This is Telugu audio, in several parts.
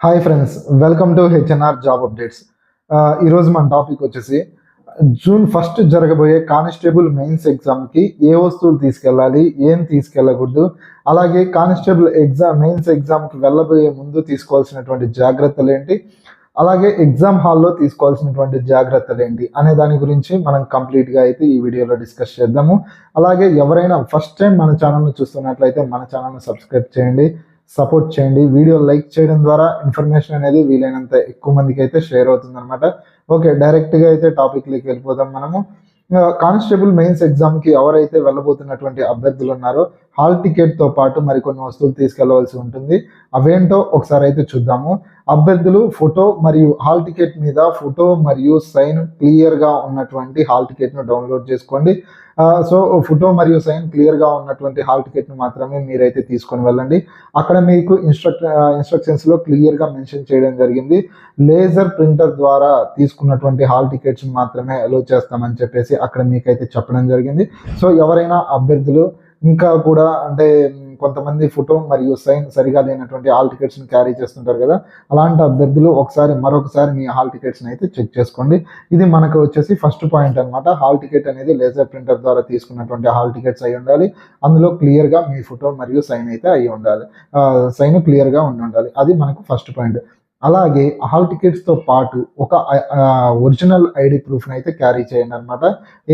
Hi friends, welcome to HNR job updates. ఈరోజు మన టాపిక్ వచ్చేసి జూన్ 1 జరగబోయే కానిస్టేబుల్ మెయిన్స్ ఎగ్జామ్కి ఏ వస్తువులు తీసుకెళ్ళాలి, ఏం తీసుకెళ్ళకూడదు, అలాగే కానిస్టేబుల్ మెయిన్స్ ఎగ్జామ్కి వెళ్ళబోయే ముందు తీసుకోవాల్సినటువంటి జాగ్రత్తలు ఏంటి, అలాగే ఎగ్జామ్ హాల్లో తీసుకోవాల్సినటువంటి జాగ్రత్తలు ఏంటి అనే దాని గురించి మనం కంప్లీట్గా అయితే ఈ వీడియోలో డిస్కస్ చేద్దాము. అలాగే ఎవరైనా ఫస్ట్ టైం మన ఛానల్ని చూస్తున్నట్లయితే మన ఛానల్ని సబ్స్క్రైబ్ చేయండి, సపోర్ట్ చేయండి. వీడియో లైక్ చేయడం ద్వారా ఇన్ఫర్మేషన్ అనేది వీలైనంత ఎక్కువ మందికి అయితే షేర్ అవుతుంది అనమాట. ఓకే, డైరెక్ట్గా అయితే టాపిక్లోకి వెళ్ళిపోదాం మనము. కానిస్టేబుల్ మెయిన్స్ ఎగ్జామ్కి ఎవరైతే వెళ్ళబోతున్నటువంటి అభ్యర్థులు ఉన్నారో హాల్ టికెట్తో పాటు మరికొన్ని వస్తువులు తీసుకెళ్లవలసి ఉంటుంది. అవేంటో ఒకసారి అయితే చూద్దాము. అభ్యర్థులు ఫోటో మరియు హాల్ టికెట్ మీద ఫోటో మరియు సైన్ క్లియర్గా ఉన్నటువంటి హాల్ టికెట్ను డౌన్లోడ్ చేసుకోండి. సో ఫోటో మరియు సైన్ క్లియర్గా ఉన్నటువంటి హాల్ టికెట్ను మాత్రమే మీరైతే తీసుకొని వెళ్ళండి. అక్కడ మీకు ఇన్స్ట్రక్షన్స్లో క్లియర్గా మెన్షన్ చేయడం జరిగింది. లేజర్ ప్రింటర్ ద్వారా తీసుకున్నటువంటి హాల్ టికెట్స్ మాత్రమే అలో చేస్తామని చెప్పేసి అక్కడ మీకైతే చెప్పడం జరిగింది. సో ఎవరైనా అభ్యర్థులు ఇంకా కూడా అంటే కొంతమంది ఫోటో మరియు సైన్ సరిగా లేనటువంటి హాల్ టికెట్స్ని క్యారీ చేస్తుంటారు కదా, అలాంటి అభ్యర్థులు మరొకసారి మీ హాల్ టికెట్స్ని అయితే చెక్ చేసుకోండి. ఇది మనకు వచ్చేసి ఫస్ట్ పాయింట్ అనమాట. హాల్ టికెట్ అనేది లేజర్ ప్రింటర్ ద్వారా తీసుకున్నటువంటి హాల్ టికెట్స్ అయి ఉండాలి. అందులో క్లియర్గా మీ ఫోటో మరియు సైన్ అయితే అయి ఉండాలి, సైన్ క్లియర్గా ఉండాలి. అది మనకు ఫస్ట్ పాయింట్. అలాగే హాల్ టికెట్స్తో పాటు ఒక ఒరిజినల్ ఐడి ప్రూఫ్ని అయితే క్యారీ చేయండి అనమాట.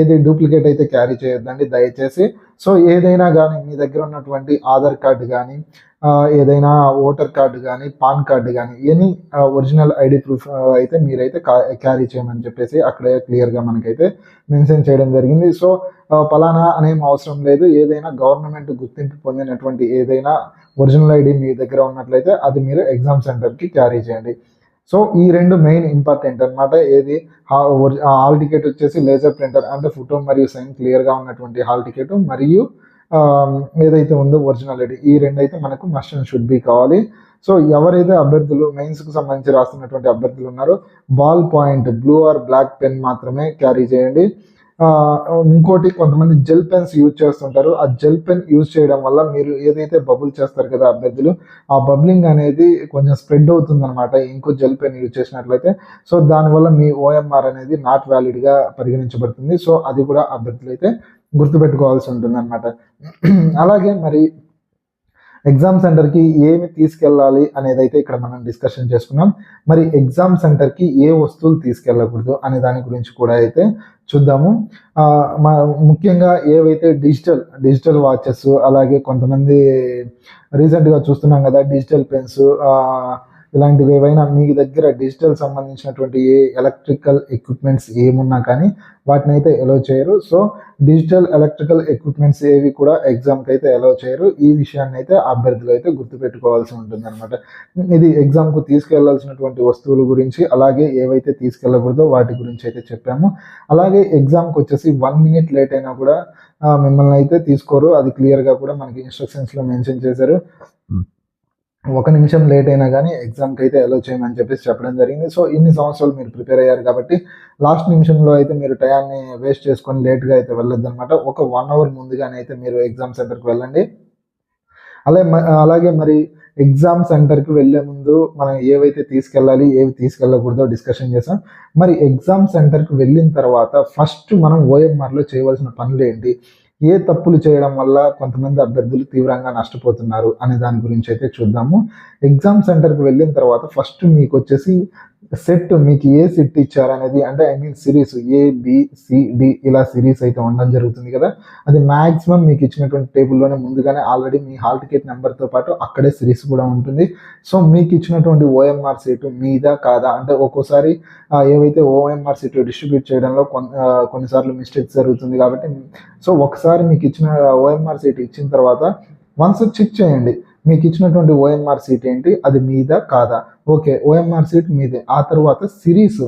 ఏది డూప్లికేట్ అయితే క్యారీ చేయొద్దండి దయచేసి. సో ఏదైనా కానీ మీ దగ్గర ఉన్నటువంటి ఆధార్ కార్డు కానీ, ఏదైనా ఓటర్ కార్డు కానీ, పాన్ కార్డు కానీ, ఎనీ ఒరిజినల్ ఐడి ప్రూఫ్ అయితే మీరైతే క్యారీ చేయమని చెప్పేసి అక్కడే క్లియర్గా మనకైతే మెన్షన్ చేయడం జరిగింది. సో పలానా అనేం అవసరం లేదు. ఏదైనా గవర్నమెంట్ గుర్తింపు పొందినటువంటి ఏదైనా ఒరిజినల్ ఐడి మీ దగ్గర ఉన్నట్లయితే అది మీరు ఎగ్జామ్ సెంటర్కి క్యారీ చేయండి. సో ఈ రెండు మెయిన్ ఇంపార్టెంట్ అనమాట. ఏది హాల్ టికెట్ వచ్చేసి లేజర్ ప్రింటర్ అంటే ఫోటో మరియు సైన్ క్లియర్గా ఉన్నటువంటి హాల్ టికెట్ మరియు ఏదైతే ఉందో ఒరిజినల్ ఐడి, ఈ రెండు అయితే మనకు మస్ట్ అండ్ షుడ్ బి కావాలి. సో ఎవరైతే అభ్యర్థులు మెయిన్స్కి సంబంధించి రాస్తున్నటువంటి అభ్యర్థులు ఉన్నారో ball point blue or black pen మాత్రమే క్యారీ చేయండి. ఇంకోటి, కొంతమంది జెల్ పెన్స్ యూజ్ చేస్తుంటారు. ఆ జెల్ పెన్ యూజ్ చేయడం వల్ల మీరు ఏదైతే బబుల్ చేస్తారు కదా అభ్యర్థులు, ఆ బబ్లింగ్ అనేది కొంచెం స్ప్రెడ్ అవుతుంది అనమాట ఇంకో జెల్ పెన్ యూజ్ చేసినట్లయితే. సో దానివల్ల మీ ఓఎంఆర్ అనేది నాట్ వ్యాలిడ్గా పరిగణించబడుతుంది. సో అది కూడా అభ్యర్థులు అయితే గుర్తుపెట్టుకోవాల్సి ఉంటుంది అనమాట. అలాగే మరి ఎగ్జామ్ సెంటర్కి ఏమి తీసుకెళ్ళాలి అనేది అయితే ఇక్కడ మనం డిస్కషన్ చేసుకున్నాం. మరి ఎగ్జామ్ సెంటర్కి ఏ వస్తువులు తీసుకెళ్ళకూడదు అనే దాని గురించి కూడా అయితే చూద్దాము. ముఖ్యంగా ఏవైతే డిజిటల్ వాచెస్, అలాగే కొంతమంది రీసెంట్గా చూస్తున్నాం కదా డిజిటల్ పెన్స్, ఇలాంటివి ఏవైనా మీ దగ్గర డిజిటల్ సంబంధించినటువంటి ఏ ఎలక్ట్రికల్ ఎక్విప్మెంట్స్ ఏమున్నా కానీ వాటిని అయితే అలౌ చేయరు. సో డిజిటల్ ఎలక్ట్రికల్ ఎక్విప్మెంట్స్ ఏవి కూడా ఎగ్జామ్కి అయితే అలౌ చేయరు. ఈ విషయాన్ని అయితే అభ్యర్థులు అయితే గుర్తుపెట్టుకోవాల్సి ఉంటుంది అనమాట. ఇది ఎగ్జామ్కు తీసుకెళ్లాల్సినటువంటి వస్తువుల గురించి, అలాగే ఏవైతే తీసుకెళ్ళకూడదో వాటి గురించి అయితే చెప్పాము. అలాగే ఎగ్జామ్కి వచ్చేసి 1 minute లేట్ అయినా కూడా మిమ్మల్ని అయితే తీసుకోరు. అది క్లియర్గా కూడా మనకి ఇన్స్ట్రక్షన్స్లో మెన్షన్ చేశారు. 1 నిమిషం లేట్ అయినా కానీ ఎగ్జామ్కి అయితే అలో చేయమని చెప్పేసి చెప్పడం జరిగింది. సో ఇన్ని సంవత్సరాలు మీరు ప్రిపేర్ అయ్యారు కాబట్టి లాస్ట్ నిమిషంలో అయితే మీరు టయాన్ని వేస్ట్ చేసుకొని లేట్గా అయితే వెళ్ళొద్దు అనమాట. ఒక 1 hour ముందుగానే అయితే మీరు ఎగ్జామ్ సెంటర్కి వెళ్ళండి. అలాగే మరి ఎగ్జామ్ సెంటర్కి వెళ్ళే ముందు మనం ఏవైతే తీసుకెళ్ళాలి, ఏవి తీసుకెళ్ళకూడదో డిస్కషన్ చేసాం. మరి ఎగ్జామ్ సెంటర్కి వెళ్ళిన తర్వాత ఫస్ట్ మనం ఓఎంఆర్లో చేయవలసిన పనులు ఏంటి, ఏ తప్పులు చేయడం వల్ల కొంతమంది అభ్యర్థులు తీవ్రంగా నష్టపోతున్నారు అనే దాని గురించి అయితే చూద్దాము. ఎగ్జామ్ సెంటర్కి వెళ్ళిన తర్వాత ఫస్ట్ మీకు వచ్చేసి సెట్, మీకు ఏ సెట్ ఇచ్చారనేది, అంటే సిరీస్ ABCD ఇలా సిరీస్ అయితే ఉండడం జరుగుతుంది కదా. అది మ్యాక్సిమం మీకు ఇచ్చినటువంటి టేబుల్లోనే ముందుగానే ఆల్రెడీ మీ హాల్ టికెట్ నెంబర్తో పాటు అక్కడే సిరీస్ కూడా ఉంటుంది. సో మీకు ఇచ్చినటువంటి ఓఎంఆర్ సీటు మీదా కాదా, అంటే ఒక్కోసారి ఏవైతే ఓఎంఆర్ సీట్లు డిస్ట్రిబ్యూట్ చేయడంలో కొన్నిసార్లు మిస్టేక్స్ జరుగుతుంది కాబట్టి, సో ఒకసారి మీకు ఇచ్చిన ఓఎంఆర్ సీట్ ఇచ్చిన తర్వాత వన్స్ చెక్ చేయండి మీకు ఇచ్చినటువంటి ఓఎంఆర్ సీట్ ఏంటి, అది మీదా కాదా. ఓకే, ఓఎంఆర్ సీట్ మీదే. ఆ తర్వాత సిరీస్,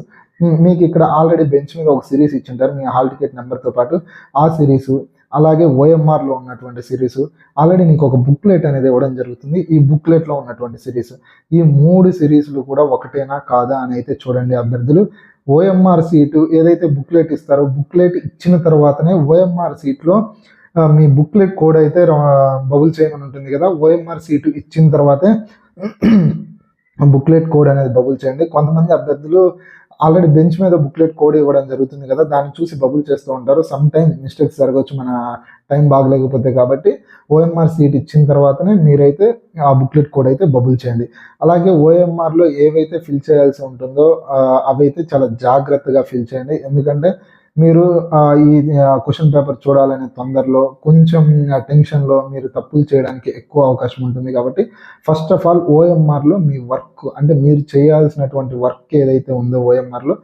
మీకు ఇక్కడ ఆల్రెడీ బెంచ్ మీద ఒక సిరీస్ ఇచ్చింటారు మీ హాల్ టికెట్ నెంబర్తో పాటు, ఆ సిరీసు అలాగే ఓఎంఆర్లో ఉన్నటువంటి సిరీస్, ఆల్రెడీ నీకు ఒక బుక్లెట్ అనేది ఇవ్వడం జరుగుతుంది. ఈ బుక్లెట్లో ఉన్నటువంటి సిరీస్, ఈ 3 సిరీస్లు కూడా ఒకటేనా కాదా అని అయితే చూడండి అభ్యర్థులు. ఓఎంఆర్ సీటు ఏదైతే బుక్లెట్ ఇస్తారో బుక్లెట్ ఇచ్చిన తర్వాతనే ఓఎంఆర్ సీట్లో మీ బుక్లెట్ కోడ్ అయితే బబుల్ చేయమని ఉంటుంది కదా. ఓఎంఆర్ సీటు ఇచ్చిన తర్వాతే బుక్లెట్ కోడ్ అనేది బబుల్ చేయండి. కొంతమంది అభ్యర్థులు ఆల్రెడీ బెంచ్ మీద బుక్లెట్ కోడ్ ఇవ్వడం జరుగుతుంది కదా, దాన్ని చూసి బబుల్ చేస్తూ ఉంటారు. సమ్ టైమ్ మిస్టేక్స్ జరగవచ్చు మన టైం బాగలేకపోతే. కాబట్టి ఓఎంఆర్ సీట్ ఇచ్చిన తర్వాతనే మీరైతే ఆ బుక్లెట్ కోడ్ అయితే బబుల్ చేయండి. అలాగే ఓఎంఆర్లో ఏవైతే ఫిల్ చేయాల్సి ఉంటుందో అవైతే చాలా జాగ్రత్తగా ఫిల్ చేయండి. ఎందుకంటే మీరు ఈ క్వశ్చన్ పేపర్ చూడాలనే తొందరలో, కొంచెం టెన్షన్‌లో మీరు తప్పులు చేయడానికి ఎక్కువ అవకాశం ఉంటుంది. కాబట్టి ఫస్ట్ ఆఫ్ ఆల్ ఓఎంఆర్‌లో మీ వర్క్, అంటే మీరు చేయాల్సినటువంటి వర్క్ ఏదైతే ఉందో ఓఎంఆర్‌లో,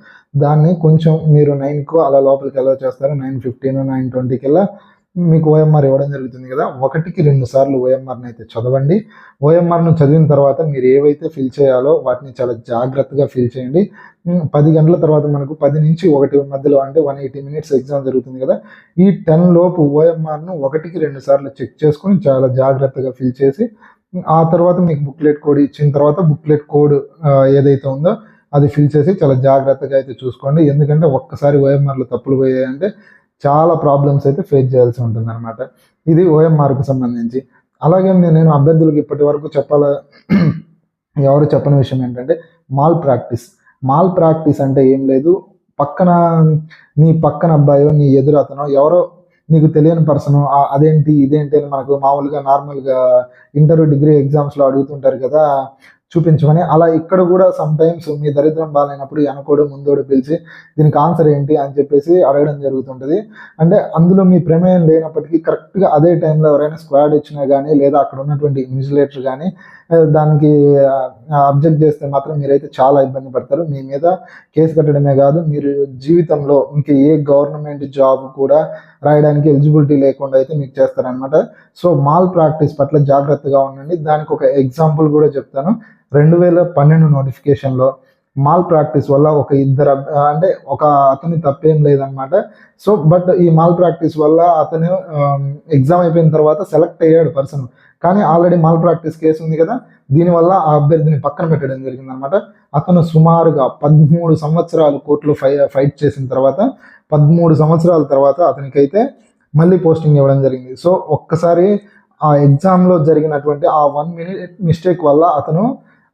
దాన్ని కొంచెం మీరు 9కో అలా లోపలికి అలౌ చేస్తారు. 9:15, 9:20కల్లా మీకు ఓఎంఆర్ ఇవ్వడం జరుగుతుంది కదా, 1కి 2 సార్లు ఓఎంఆర్‌ని అయితే చదవండి. ఓఎంఆర్‌ను చదివిన తర్వాత మీరు ఏవైతే ఫిల్ చేయాలో వాటిని చాలా జాగ్రత్తగా ఫిల్ చేయండి. 10 గంటల తర్వాత మనకు 10 నుంచి 1 మధ్యలో, అంటే 180 మినిట్స్ ఎగ్జామ్ జరుగుతుంది కదా, ఈ 10 లోపు ఓఎంఆర్‌ను 1కి 2 సార్లు చెక్ చేసుకొని చాలా జాగ్రత్తగా ఫిల్ చేసి, ఆ తర్వాత మీకు బుక్లెట్ కోడ్ ఇచ్చిన తర్వాత బుక్లెట్ కోడ్ ఏదైతే ఉందో అది ఫిల్ చేసి చాలా జాగ్రత్తగా అయితే చూసుకోండి. ఎందుకంటే ఒక్కసారి ఓఎంఆర్‌లో తప్పులు పోయాయంటే చాలా ప్రాబ్లమ్స్ అయితే ఫేస్ చేయాల్సి ఉంటుందన్నమాట. ఇది ఓఎంఆర్‌కు సంబంధించి. అలాగే నేను అభ్యర్థులకు ఇప్పటి వరకు ఎవరు చెప్పని విషయం ఏంటంటే మాల్ ప్రాక్టీస్. మాల్ ప్రాక్టీస్ అంటే ఏం లేదు, పక్కన నీ పక్కన అబ్బాయో, నీ ఎదురు అతనో ఎవరో నీకు తెలియని పర్సన్ అదేంటి ఇదేంటి అని మనకు మామూలుగా నార్మల్గా ఇంటర్, డిగ్రీ ఎగ్జామ్స్లో అడుగుతుంటారు కదా చూపించమని. అలా ఇక్కడ కూడా సమ్ టైమ్స్ మీ దరిద్రం బాగాలేనప్పుడు వెనకోడు ముందోడు పిలిచి దీనికి ఆన్సర్ ఏంటి అని చెప్పేసి అడగడం జరుగుతుంటుంది. అంటే అందులో మీ ప్రమేయం లేనప్పటికీ కరెక్ట్గా అదే టైంలో ఎవరైనా స్క్వాడ్ ఇచ్చినా కానీ, లేదా అక్కడ ఉన్నటువంటి ఇన్విజిలేటర్ కానీ దానికి అబ్జెక్ట్ చేస్తే మాత్రం మీరైతే చాలా ఇబ్బంది పడతారు. మీ మీద కేసు కట్టడమే కాదు, మీరు జీవితంలో ఇంక ఏ గవర్నమెంట్ జాబ్ కూడా రాయడానికి ఎలిజిబిలిటీ లేకుండా అయితే మీకు చేస్తారనమాట. సో మాల్ ప్రాక్టీస్ పట్ల జాగ్రత్తగా ఉండండి. దానికి ఒక ఎగ్జాంపుల్ కూడా చెప్తాను. 2012 నోటిఫికేషన్లో మాల్ ప్రాక్టీస్ వల్ల అంటే ఒక అతని తప్పేం లేదనమాట. సో బట్ ఈ మాల్ ప్రాక్టీస్ వల్ల అతను ఎగ్జామ్ అయిపోయిన తర్వాత సెలెక్ట్ అయ్యాడు పర్సన్, కానీ ఆల్రెడీ మాల్ ప్రాక్టీస్ కేసు ఉంది కదా, దీనివల్ల ఆ అభ్యర్థిని పక్కన పెట్టడం జరిగిందనమాట. అతను సుమారుగా 13 సంవత్సరాలు కోర్టులో ఫైట్ చేసిన తర్వాత 13 సంవత్సరాల తర్వాత అతనికైతే మళ్ళీ పోస్టింగ్ ఇవ్వడం జరిగింది. సో ఒక్కసారి ఆ ఎగ్జామ్లో జరిగినటువంటి ఆ 1 మినిట్ మిస్టేక్ వల్ల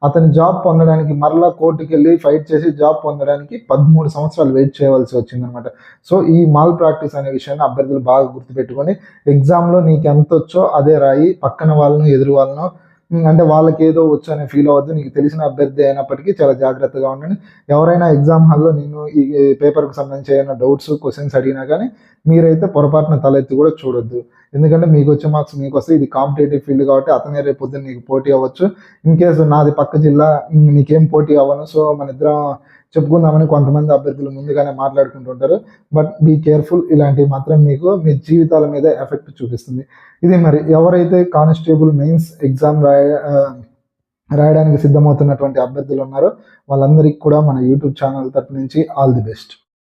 అతని జాబ్ పొందడానికి మరలా కోర్టుకి వెళ్ళి ఫైట్ చేసి జాబ్ పొందడానికి 13 సంవత్సరాలు వెయిట్ చేయవలసి వచ్చిందనమాట. సో ఈ మాల్ ప్రాక్టీస్ అనే విషయాన్ని అభ్యర్థులు బాగా గుర్తుపెట్టుకొని ఎగ్జామ్లో నీకు ఎంత వచ్చో అదే రాయి, పక్కన వాళ్ళను ఎదురు వాళ్ళను అంటే వాళ్ళకి ఏదో వచ్చు అనే ఫీల్ అవ్వద్దు. నీకు తెలిసిన అభ్యర్థి అయినప్పటికీ చాలా జాగ్రత్తగా ఉండండి. ఎవరైనా ఎగ్జామ్ హాల్లో నేను ఈ పేపర్కి సంబంధించి ఏమైనా డౌట్స్, క్వశ్చన్స్ అడిగినా కానీ మీరైతే పొరపాటున తలెత్తి కూడా చూడొద్దు. ఎందుకంటే మీకు వచ్చే మార్క్స్ మీకు వస్తే, ఇది కాంపిటేటివ్ ఫీల్డ్ కాబట్టి అతనే రేపు పొద్దున్న నీకు పోటీ అవ్వచ్చు. ఇన్ కేసు నాది పక్క జిల్లా, నీకేం పోటీ అవ్వను, సో మన ఇద్దరం చెప్పుకుందామని కొంతమంది అభ్యర్థులు ముందుగానే మాట్లాడుకుంటుంటారు. బట్ బీ కేర్ఫుల్, ఇలాంటివి మాత్రం మీకు మీ జీవితాల మీద ఎఫెక్ట్ చూపిస్తుంది. ఇది మరి ఎవరైతే కానిస్టేబుల్ మెయిన్స్ ఎగ్జామ్ రాయడానికి సిద్ధమవుతున్నటువంటి అభ్యర్థులు ఉన్నారో వాళ్ళందరికీ కూడా మన యూట్యూబ్ ఛానల్ తరపు నుంచి ఆల్ ది బెస్ట్.